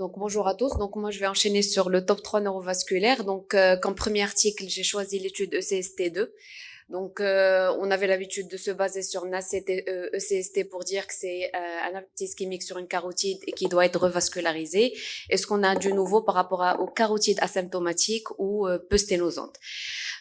Donc bonjour à tous. Donc moi je vais enchaîner sur le top 3 neurovasculaire. Donc comme premier article, j'ai choisi l'étude ECST2. Donc on avait l'habitude de se baser sur NACT, ECST pour dire que c'est un abcès ischémique sur une carotide et qui doit être revascularisé. Est-ce qu'on a du nouveau par rapport aux carotides asymptomatiques ou peu sténosantes?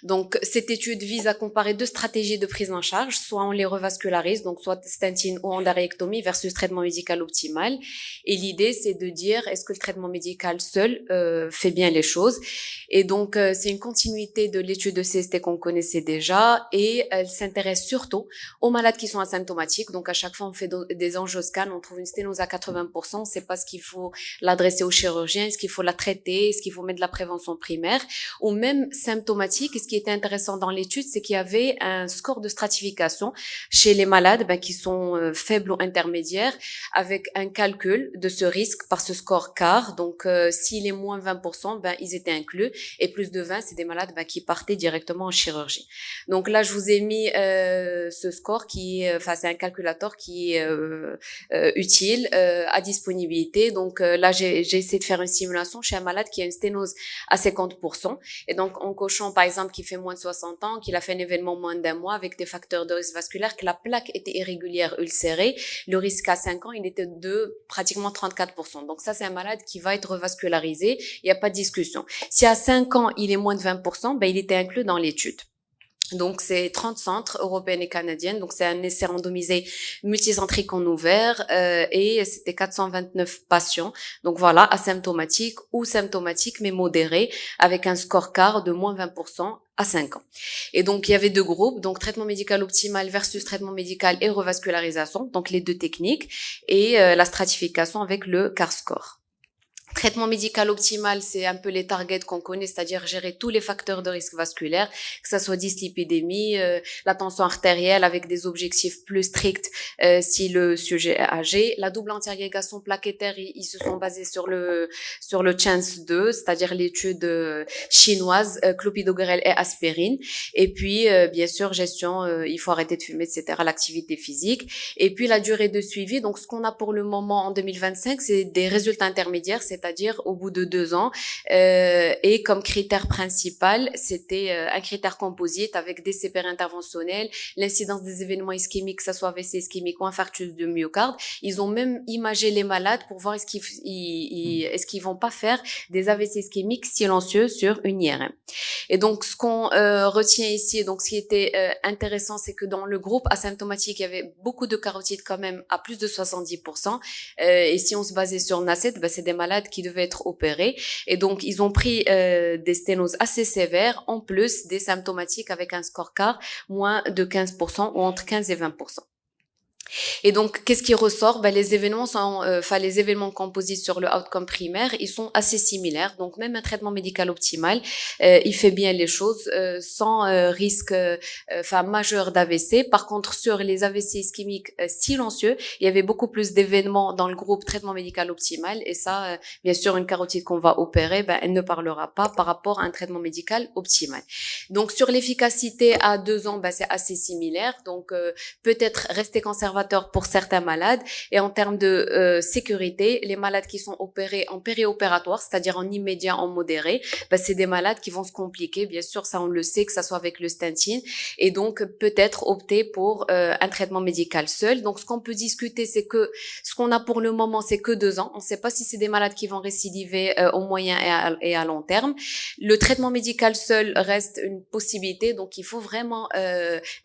Donc, cette étude vise à comparer deux stratégies de prise en charge, soit on les revascularise, donc soit statine ou endarréectomie versus traitement médical optimal. Et l'idée, c'est de dire, est-ce que le traitement médical seul fait bien les choses? Et donc, c'est une continuité de l'étude de CST qu'on connaissait déjà et elle s'intéresse surtout aux malades qui sont asymptomatiques. Donc, à chaque fois, on fait des angioscans, on trouve une sténose à 80%, c'est pas ce qu'il faut l'adresser au chirurgien, est-ce qu'il faut la traiter, est-ce qu'il faut mettre de la prévention primaire, ou même symptomatique. Et ce qui était intéressant dans l'étude, c'est qu'il y avait un score de stratification chez les malades qui sont faibles ou intermédiaires, avec un calcul de ce risque par ce score CAR. Donc, s'il est moins 20%, ils étaient inclus, et plus de 20, c'est des malades qui partaient directement en chirurgie. Donc là, je vous ai mis ce score qui est, c'est un calculateur qui est utile à disponibilité. Donc là, j'ai essayé de faire une simulation chez un malade qui a une sténose à 50%. Et donc, en cochant, par exemple, qui fait moins de 60 ans, qu'il a fait un événement moins d'un mois avec des facteurs de risque vasculaire, que la plaque était irrégulière, ulcérée, le risque à 5 ans, il était de pratiquement 34%. Donc ça, c'est un malade qui va être revascularisé. Il n'y a pas de discussion. Si à 5 ans, il est moins de 20%, il était inclus dans l'étude. Donc, c'est 30 centres européens et canadiens. Donc, c'est un essai randomisé multicentrique en ouvert et c'était 429 patients. Donc, voilà, asymptomatiques ou symptomatiques mais modérés avec un score CAR de moins 20% à 5 ans. Et donc, il y avait deux groupes, donc traitement médical optimal versus traitement médical et revascularisation, donc les deux techniques, et la stratification avec le CAR score. Traitement médical optimal, c'est un peu les targets qu'on connaît, c'est-à-dire gérer tous les facteurs de risque vasculaire, que ça soit dyslipidémie, la tension artérielle avec des objectifs plus stricts si le sujet est âgé. La double antiagrégation plaquettaire, ils se sont basés sur le CHANCE 2, c'est-à-dire l'étude chinoise, clopidogrel et aspirine. Et puis, bien sûr, gestion, il faut arrêter de fumer, etc., l'activité physique. Et puis, la durée de suivi, donc ce qu'on a pour le moment en 2025, c'est des résultats intermédiaires, c'est-à-dire au bout de 2 ans. Et comme critère principal, c'était un critère composite avec des CPR interventionnels, l'incidence des événements ischémiques, que ce soit AVC ischémique ou infarctus de myocarde. Ils ont même imagé les malades pour voir est-ce qu'ils vont pas faire des AVC ischémiques silencieux sur une IRM. Et donc, ce qu'on retient ici, donc ce qui était intéressant, c'est que dans le groupe asymptomatique, il y avait beaucoup de carotides quand même à plus de 70%. Et si on se basait sur NACET, c'est des malades qui devaient être opérés. Et donc, ils ont pris des sténoses assez sévères, en plus des symptomatiques avec un score CAR moins de 15% ou entre 15 et 20%. Et donc, qu'est-ce qui ressort? Les événements sont, les événements composites sur le outcome primaire, ils sont assez similaires. Donc, même un traitement médical optimal, il fait bien les choses sans risque, majeur d'AVC. Par contre, sur les AVC ischémiques silencieux, il y avait beaucoup plus d'événements dans le groupe traitement médical optimal. Et ça, bien sûr, une carotide qu'on va opérer, elle ne parlera pas par rapport à un traitement médical optimal. Donc, sur l'efficacité à 2 ans, c'est assez similaire. Donc, peut-être rester conservateur pour certains malades. Et en termes de sécurité, les malades qui sont opérés en périopératoire, c'est-à-dire en immédiat, en modéré, c'est des malades qui vont se compliquer. Bien sûr, ça on le sait, que ça soit avec le statine. Et donc, peut-être opter pour un traitement médical seul. Donc, ce qu'on peut discuter, c'est que ce qu'on a pour le moment, c'est que 2 ans. On ne sait pas si c'est des malades qui vont récidiver au moyen et à long terme. Le traitement médical seul reste une possibilité. Donc, il faut vraiment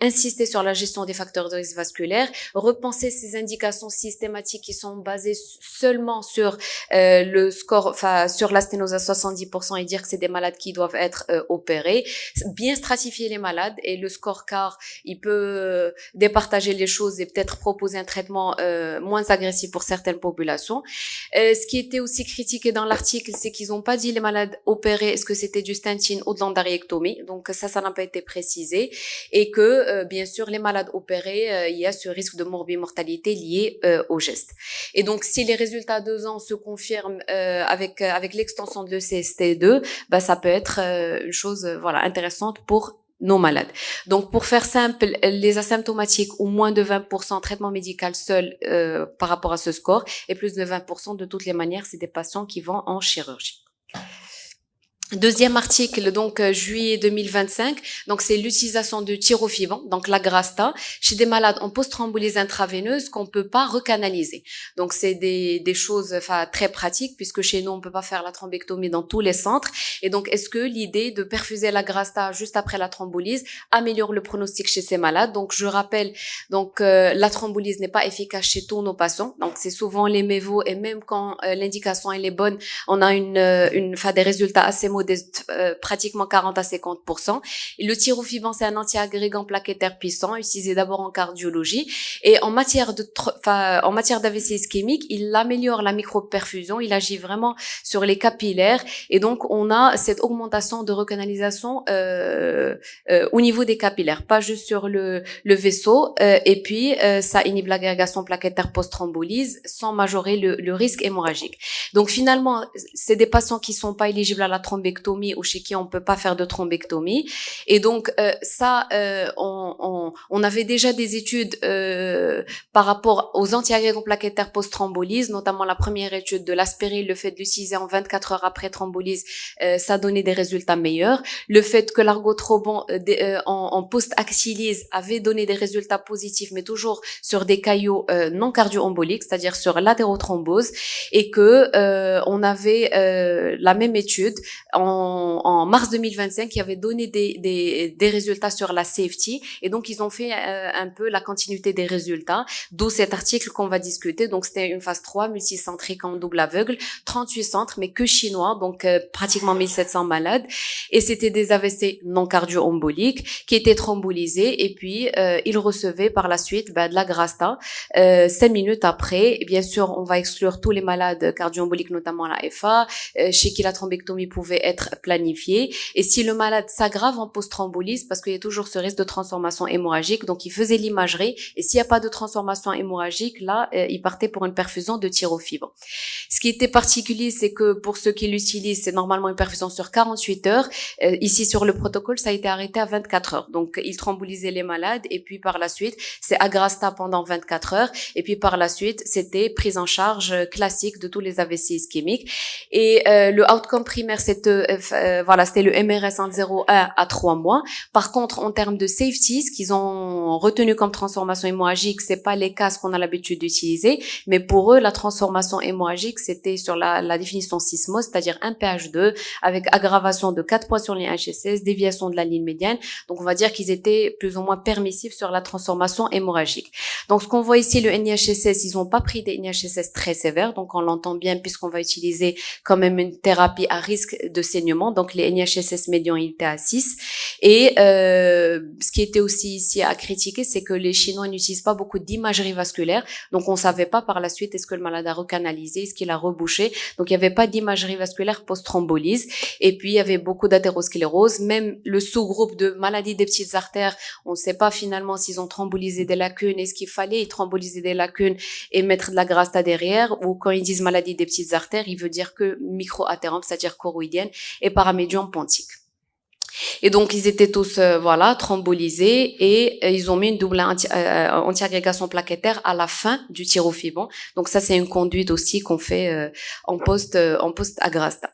insister sur la gestion des facteurs de risque vasculaire, repenser ces indications systématiques qui sont basées seulement sur le score, sur la sténose à 70% et dire que c'est des malades qui doivent être opérés, bien stratifier les malades et le score CAR, il peut départager les choses et peut-être proposer un traitement moins agressif pour certaines populations. Ce qui était aussi critiqué dans l'article, c'est qu'ils n'ont pas dit les malades opérés, est-ce que c'était du statine ou de l'endarréectomie, donc ça n'a pas été précisé, et que bien sûr les malades opérés, il y a ce risque de morbimortalité lié au geste. Et donc si les résultats à 2 ans se confirment avec l'extension de l'ECST2, ça peut être une chose intéressante pour nos malades. Donc, pour faire simple, les asymptomatiques ou moins de 20% traitement médical seul par rapport à ce score et plus de 20% de toutes les manières, c'est des patients qui vont en chirurgie. Deuxième article, donc juillet 2025, donc c'est l'utilisation de tyrofivant, donc l'Agrasta, chez des malades en post-thrombolyse intraveineuse qu'on peut pas recanaliser. Donc c'est des choses très pratiques puisque chez nous on peut pas faire la thrombectomie dans tous les centres. Et donc est-ce que l'idée de perfuser l'Agrasta juste après la thrombolyse améliore le pronostic chez ces malades? Donc je rappelle, donc la thrombolyse n'est pas efficace chez tous nos patients. Donc c'est souvent les mévos et même quand l'indication elle est bonne, on a des résultats assez modeste, pratiquement 40 à 50%. Et le tyrofivant, c'est un antiagrégant plaquettaire puissant, utilisé d'abord en cardiologie. Et en matière d'AVC ischémique, il améliore la microperfusion, il agit vraiment sur les capillaires. Et donc, on a cette augmentation de recanalisation au niveau des capillaires, pas juste sur le vaisseau. Et puis, ça inhibe l'agrégation plaquettaire post-thrombolyse sans majorer le risque hémorragique. Donc, finalement, c'est des patients qui sont pas éligibles à la thrombectomie ou chez qui on peut pas faire de thrombectomie. Et donc on avait déjà des études par rapport aux antiagrégants plaquettaires post-thrombolyse, notamment la première étude de l'aspirine, le fait de l'utiliser en 24 heures après thrombolise, ça donnait des résultats meilleurs. Le fait que l'argotrobon en post-axillise avait donné des résultats positifs, mais toujours sur des caillots non cardio-emboliques, c'est-à-dire sur l'atérothrombose, et que on avait la même étude en mars 2025 qui avait donné des résultats sur la safety, et donc ils ont fait un peu la continuité des résultats, d'où cet article qu'on va discuter. Donc c'était une phase 3 multicentrique en double aveugle, 38 centres mais que chinois, donc pratiquement 1700 malades, et c'était des AVC non cardio-emboliques qui étaient thrombolisés, et puis ils recevaient par la suite de la Grasta 5 minutes après. Et bien sûr on va exclure tous les malades cardio-emboliques, notamment la FA, chez qui la thrombectomie pouvait être planifiée. Et si le malade s'aggrave en post-thrombolyse, parce qu'il y a toujours ce risque de transformation hémorragique, donc il faisait l'imagerie, et s'il n'y a pas de transformation hémorragique, là, il partait pour une perfusion de tyrofivre. Ce qui était particulier, c'est que pour ceux qui l'utilisent, c'est normalement une perfusion sur 48 heures. Ici, sur le protocole, ça a été arrêté à 24 heures. Donc, ils thrombolisaient les malades, et puis par la suite, c'est Agrasta pendant 24 heures, et puis par la suite, c'était prise en charge classique de tous les AVC ischémiques. Et le outcome primaire, c'était le MRS en 0,1 à 3 mois. Par contre, en termes de safety, ce qu'ils ont retenu comme transformation hémorragique, c'est pas les cas qu'on a l'habitude d'utiliser, mais pour eux, la transformation hémorragique, c'était sur la définition SISMO, c'est-à-dire un pH2 avec aggravation de 4 points sur l'IHSS, déviation de la ligne médiane. Donc, on va dire qu'ils étaient plus ou moins permissifs sur la transformation hémorragique. Donc, ce qu'on voit ici, le NIHSS, ils n'ont pas pris des NIHSS très sévères, donc on l'entend bien puisqu'on va utiliser quand même une thérapie à risque de saignement. Donc, les NIHSS médians, ils étaient à 6. Et ce qui était aussi ici à critiquer, c'est que les Chinois n'utilisent pas beaucoup d'imagerie vasculaire. Donc, on savait pas par la suite est-ce que le malade a recanalisé, est-ce qu'il a rebouché. Donc, il y avait pas d'imagerie vasculaire post-thrombolyse. Et puis, il y avait beaucoup d'athérosclérose. Même le sous-groupe de maladies des petites artères, on ne sait pas finalement s'ils ont thrombolysé des lacunes. Est-ce qu'il fallait thromboliser des lacunes et mettre de la Grasta derrière, ou quand ils disent maladie des petites artères, il veut dire que micro-athérome, c'est-à-dire choroïdienne, et paramédium pontique. Et donc, ils étaient tous, thrombolisés, et ils ont mis une double anti-agrégation plaquettaire à la fin du tyrofivant. Donc, ça, c'est une conduite aussi qu'on fait en post-agrasta.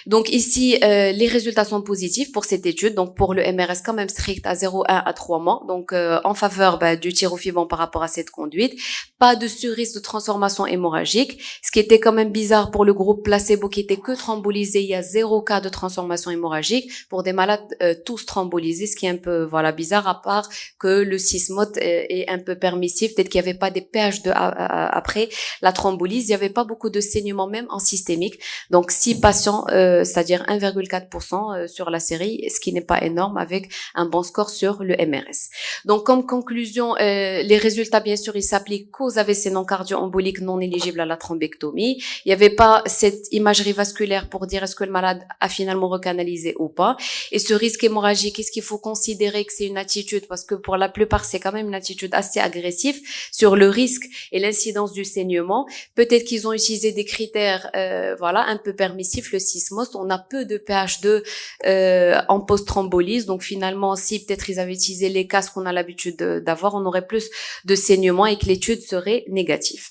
Donc, ici, les résultats sont positifs pour cette étude. Donc, pour le MRS, quand même strict à 0,1 à 3 mois. Donc, en faveur du tyrofivant par rapport à cette conduite. Pas de surrisque de transformation hémorragique. Ce qui était quand même bizarre pour le groupe placebo qui était que thrombolisé, il y a 0 cas de transformation hémorragique. Pour des malades tous thrombolisés, ce qui est un peu bizarre, à part que le SISMOT est un peu permissif. Peut-être qu'il n'y avait pas des pH2 après la thrombolyse. Il n'y avait pas beaucoup de saignement même en systémique. Donc 6 patients, c'est-à-dire 1,4% sur la série, ce qui n'est pas énorme, avec un bon score sur le MRS. Donc comme conclusion, les résultats bien sûr ils s'appliquent qu'aux AVC non cardio-emboliques non éligibles à la thrombectomie. Il n'y avait pas cette imagerie vasculaire pour dire est-ce que le malade a finalement recanalisé ou pas. Et ce risque hémorragique, est-ce qu'il faut considérer que c'est une attitude, parce que pour la plupart, c'est quand même une attitude assez agressive sur le risque et l'incidence du saignement. Peut-être qu'ils ont utilisé des critères, voilà, un peu permissifs, le sismos. On a peu de pH2 en post-thrombolyse, donc finalement, si peut-être ils avaient utilisé les cas qu'on a l'habitude d'avoir, on aurait plus de saignement et que l'étude serait négative.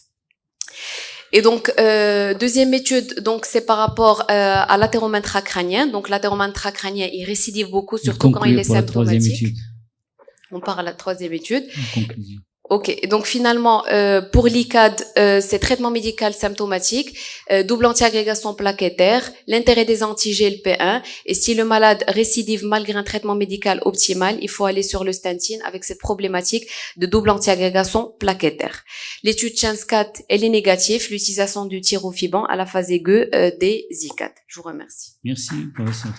Et donc, deuxième étude, donc c'est par rapport à l'athérome intracrânien. Donc, l'athérome intracrânien, il récidive beaucoup, surtout quand il est symptomatique. On part à la troisième étude. Conclusion. Ok, donc finalement, pour l'ICAD, c'est traitement médical symptomatique, double antiagrégation plaquettaire, l'intérêt des anti-GLP1, et si le malade récidive malgré un traitement médical optimal, il faut aller sur le statine avec cette problématique de double antiagrégation plaquettaire. L'étude CHANCE-4, elle est négative, l'utilisation du tirofiban à la phase aiguë des ICAD. Je vous remercie. Merci, professeur.